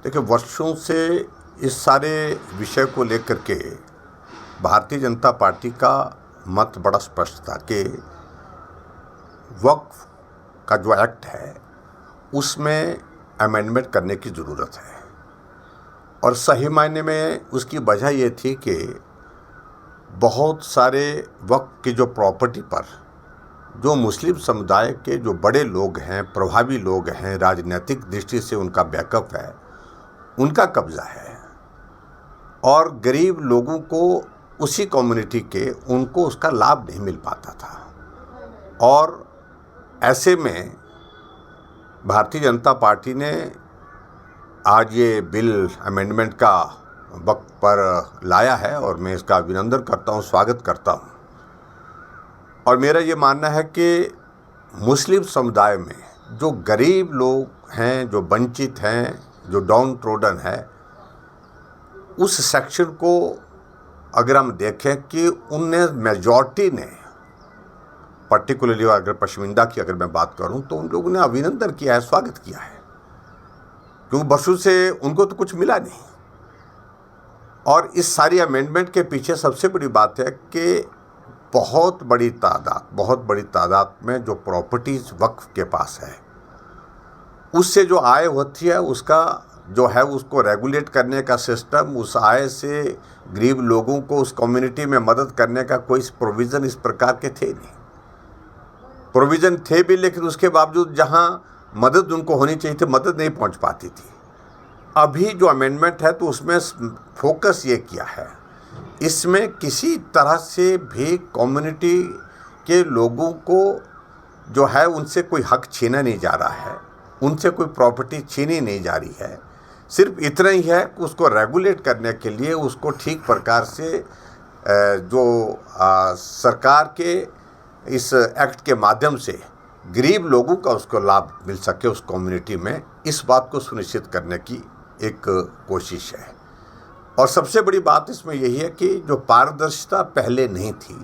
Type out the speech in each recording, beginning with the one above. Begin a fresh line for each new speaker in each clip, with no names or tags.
देखिए, वर्षों से इस सारे विषय को लेकर के भारतीय जनता पार्टी का मत बड़ा स्पष्ट था कि वक्फ का जो एक्ट है उसमें अमेंडमेंट करने की ज़रूरत है। और सही मायने में उसकी वजह ये थी कि बहुत सारे वक्फ की जो प्रॉपर्टी पर जो मुस्लिम समुदाय के जो बड़े लोग हैं, प्रभावी लोग हैं, राजनीतिक दृष्टि से उनका बैकअप है, उनका कब्ज़ा है और गरीब लोगों को, उसी कम्युनिटी के, उनको उसका लाभ नहीं मिल पाता था। और ऐसे में भारतीय जनता पार्टी ने आज ये बिल अमेंडमेंट का वक्त पर लाया है और मैं इसका अभिनंदन करता हूँ, स्वागत करता हूँ। और मेरा ये मानना है कि मुस्लिम समुदाय में जो गरीब लोग हैं, जो वंचित हैं, जो डाउन ट्रोडन है, उस सेक्शन को अगर हम देखें कि उनने मेजॉरिटी ने, पर्टिकुलरली अगर पश्मीना की अगर मैं बात करूं तो उन लोगों ने अभिनंदन किया है, स्वागत किया है, क्योंकि बरसों से उनको तो कुछ मिला नहीं। और इस सारी अमेंडमेंट के पीछे सबसे बड़ी बात है कि बहुत बड़ी तादाद में जो प्रॉपर्टीज वक्फ के पास है, उससे जो आय होती है उसका जो है उसको रेगुलेट करने का सिस्टम, उस आय से गरीब लोगों को उस कम्युनिटी में मदद करने का कोई प्रोविज़न इस प्रकार के थे नहीं। प्रोविज़न थे भी, लेकिन उसके बावजूद जहां मदद उनको होनी चाहिए थी, मदद नहीं पहुंच पाती थी। अभी जो अमेंडमेंट है तो उसमें फोकस ये किया है, इसमें किसी तरह से भी कम्युनिटी के लोगों को जो है उनसे कोई हक छीना नहीं जा रहा है, उनसे कोई प्रॉपर्टी छीनी नहीं जा रही है। सिर्फ इतना ही है कि उसको रेगुलेट करने के लिए उसको ठीक प्रकार से जो सरकार के इस एक्ट के माध्यम से गरीब लोगों का उसको लाभ मिल सके उस कम्युनिटी में, इस बात को सुनिश्चित करने की एक कोशिश है। और सबसे बड़ी बात इसमें यही है कि जो पारदर्शिता पहले नहीं थी,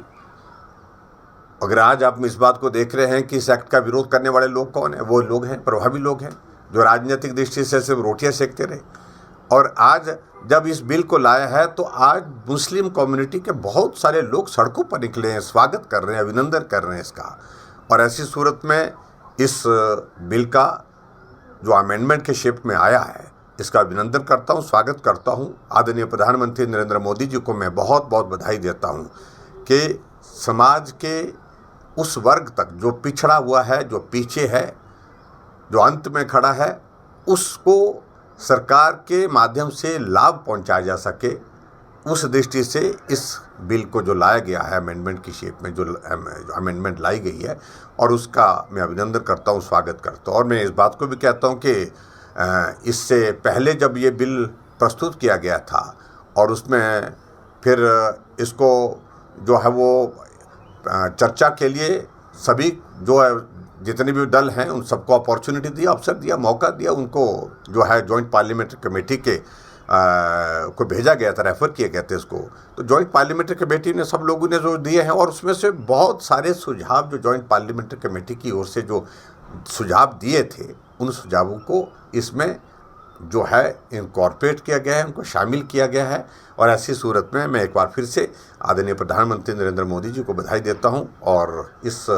अगर आज आप इस बात को देख रहे हैं कि इस एक्ट का विरोध करने वाले लोग कौन हैं, वो लोग हैं, प्रभावी लोग हैं, जो राजनीतिक दृष्टि से सिर्फ रोटियां सेकते रहे। और आज जब इस बिल को लाया है तो आज मुस्लिम कम्युनिटी के बहुत सारे लोग सड़कों पर निकले हैं, स्वागत कर रहे हैं, अभिनंदन कर रहे हैं इसका। और ऐसी सूरत में इस बिल का जो अमेंडमेंट के शेप में आया है, इसका अभिनंदन करता हूँ, स्वागत करता हूँ। आदरणीय प्रधानमंत्री नरेंद्र मोदी जी को मैं बहुत बहुत बधाई देता हूँ कि समाज के उस वर्ग तक जो पिछड़ा हुआ है, जो पीछे है, जो अंत में खड़ा है, उसको सरकार के माध्यम से लाभ पहुंचाया जा सके, उस दृष्टि से इस बिल को जो लाया गया है अमेंडमेंट की शेप में, जो अमेंडमेंट लाई गई है, और उसका मैं अभिनंदन करता हूं, स्वागत करता हूं। और मैं इस बात को भी कहता हूं कि इससे पहले जब ये बिल प्रस्तुत किया गया था और उसमें फिर इसको जो है वो चर्चा के लिए सभी जो है जितने भी दल हैं उन सबको अपॉर्चुनिटी दिया, अवसर दिया, मौका दिया, उनको जो है जॉइंट पार्लियामेंट्री कमेटी के को भेजा गया था, रेफ़र किए गए थे इसको। तो जॉइंट पार्लियामेंट्री कमेटी ने, सब लोगों ने जो दिए हैं, और उसमें से बहुत सारे सुझाव जो जॉइंट पार्लियामेंट्री कमेटी की ओर से जो सुझाव दिए थे, उन सुझावों को इसमें जो है इनकॉर्पोरेट किया गया है, उनको शामिल किया गया है। और ऐसी सूरत में मैं एक बार फिर से आदरणीय प्रधानमंत्री नरेंद्र मोदी जी को बधाई देता हूं और इस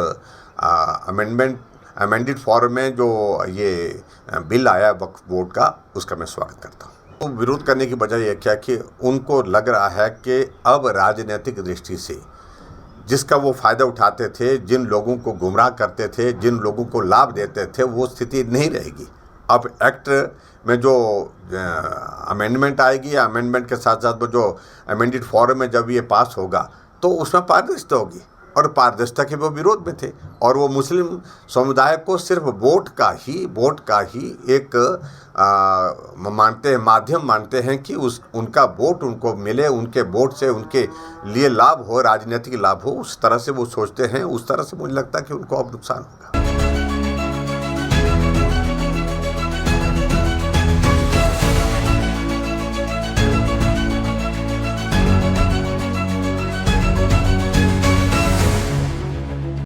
अमेंडेड फॉर्म में जो ये बिल आया वक्फ बोर्ड का, उसका मैं स्वागत करता हूँ। तो विरोध करने की वजह यह क्या कि उनको लग रहा है कि अब राजनीतिक दृष्टि से जिसका वो फ़ायदा उठाते थे, जिन लोगों को गुमराह करते थे, जिन लोगों को लाभ देते थे, वो स्थिति नहीं रहेगी। अब एक्ट में जो अमेंडमेंट आएगी, या अमेंडमेंट के साथ साथ वो जो अमेंडेड फॉर्म में जब ये पास होगा तो उसमें पारदर्शिता होगी। और पारदर्शिता के वो विरोध में थे, और वो मुस्लिम समुदाय को सिर्फ वोट का ही एक माध्यम मानते हैं कि उनका वोट उनको मिले, उनके वोट से उनके लिए लाभ हो, राजनीतिक लाभ हो, उस तरह से वो सोचते हैं। उस तरह से मुझे लगता है कि उनको अब नुकसान होगा।